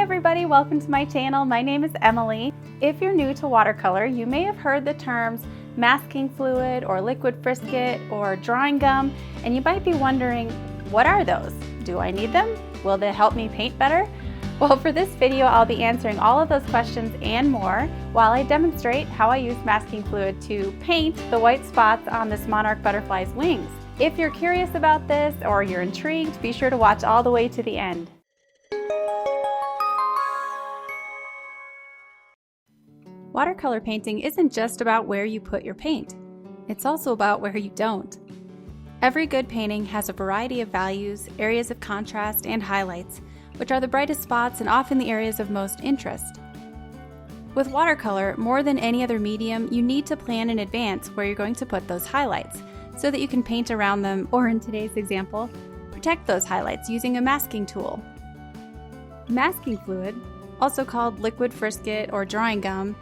everybody, welcome to my channel. My name is Emily. If you're new to watercolor, you may have heard the terms masking fluid or liquid frisket or drawing gum, and you might be wondering, what are those? Do I need them? Will they help me paint better? Well, for this video, I'll be answering all of those questions and more while I demonstrate how I use masking fluid to paint the white spots on this monarch butterfly's wings. If you're curious about this or you're intrigued, be sure to watch all the way to the end. Watercolor painting isn't just about where you put your paint. It's also about where you don't. Every good painting has a variety of values, areas of contrast, and highlights, which are the brightest spots and often the areas of most interest. With watercolor, more than any other medium, you need to plan in advance where you're going to put those highlights so that you can paint around them, or in today's example, protect those highlights using a masking tool. Masking fluid, also called liquid frisket or drawing gum,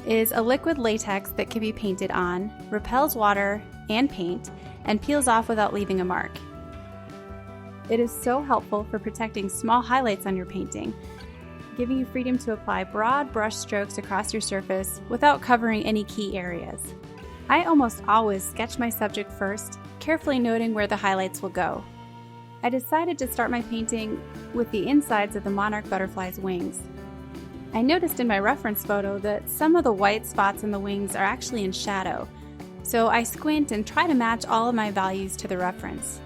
is a liquid latex that can be painted on, repels water and paint, and peels off without leaving a mark. It is so helpful for protecting small highlights on your painting, giving you freedom to apply broad brush strokes across your surface without covering any key areas. I almost always sketch my subject first, carefully noting where the highlights will go. I decided to start my painting with the insides of the monarch butterfly's wings. I noticed in my reference photo that some of the white spots in the wings are actually in shadow, so I squint and try to match all of my values to the reference.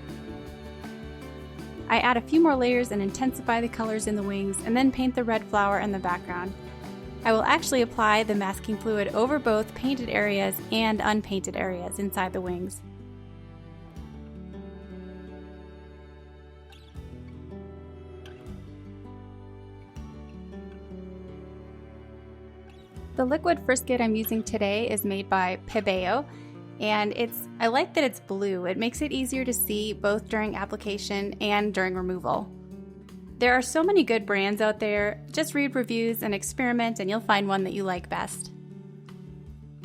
I add a few more layers and intensify the colors in the wings, and then paint the red flower in the background. I will actually apply the masking fluid over both painted areas and unpainted areas inside the wings. The liquid frisket I'm using today is made by Pixabay, and I like that it's blue. It makes it easier to see both during application and during removal. There are so many good brands out there. Just read reviews and experiment and you'll find one that you like best.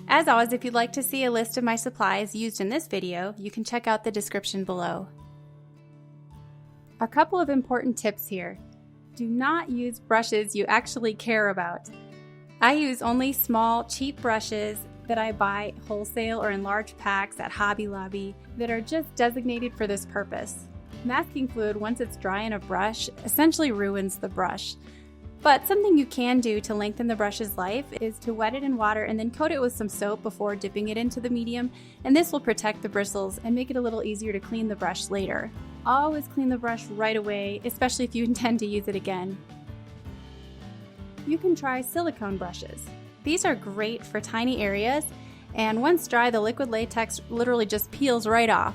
As always, if you'd like to see a list of my supplies used in this video, you can check out the description below. A couple of important tips here. Do not use brushes you actually care about. I use only small, cheap brushes that I buy wholesale or in large packs at Hobby Lobby that are just designated for this purpose. Masking fluid, once it's dry in a brush, essentially ruins the brush. But something you can do to lengthen the brush's life is to wet it in water and then coat it with some soap before dipping it into the medium, and this will protect the bristles and make it a little easier to clean the brush later. Always clean the brush right away, especially if you intend to use it again. You can try silicone brushes. These are great for tiny areas, and once dry, the liquid latex literally just peels right off.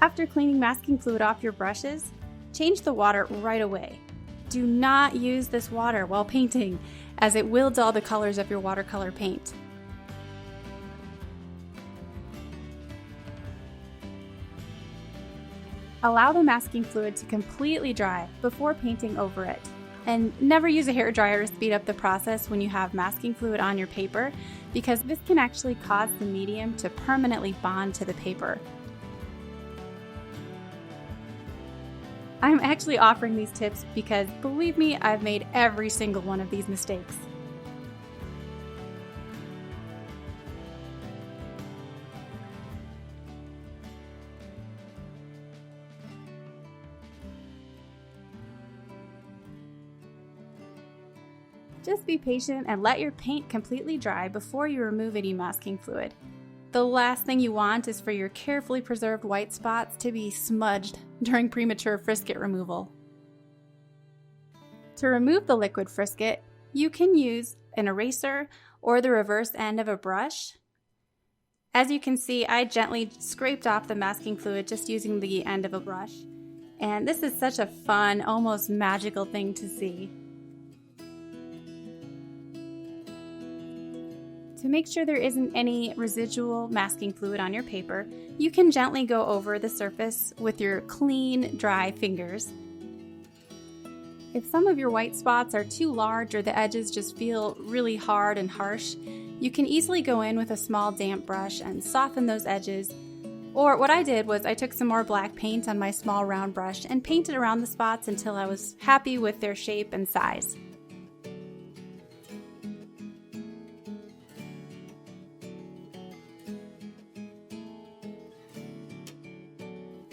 After cleaning masking fluid off your brushes, change the water right away. Do not use this water while painting, as it will dull the colors of your watercolor paint. Allow the masking fluid to completely dry before painting over it. And never use a hairdryer to speed up the process when you have masking fluid on your paper, because this can actually cause the medium to permanently bond to the paper. I'm actually offering these tips because, believe me, I've made every single one of these mistakes. Just be patient and let your paint completely dry before you remove any masking fluid. The last thing you want is for your carefully preserved white spots to be smudged during premature frisket removal. To remove the liquid frisket, you can use an eraser or the reverse end of a brush. As you can see, I gently scraped off the masking fluid just using the end of a brush. And this is such a fun, almost magical thing to see. To make sure there isn't any residual masking fluid on your paper, you can gently go over the surface with your clean, dry fingers. If some of your white spots are too large or the edges just feel really hard and harsh, you can easily go in with a small damp brush and soften those edges Or what I did was I took some more black paint on my small round brush and painted around the spots until I was happy with their shape and size.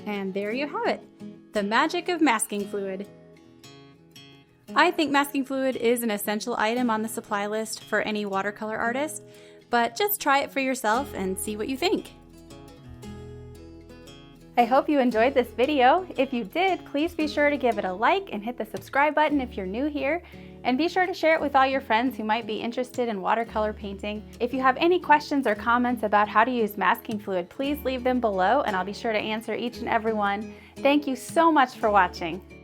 And there you have it, the magic of masking fluid. I think masking fluid is an essential item on the supply list for any watercolor artist, but just try it for yourself and see what you think. I hope you enjoyed this video. If you did, please be sure to give it a like and hit the subscribe button if you're new here. And be sure to share it with all your friends who might be interested in watercolor painting. If you have any questions or comments about how to use masking fluid, please leave them below and I'll be sure to answer each and every one. Thank you so much for watching.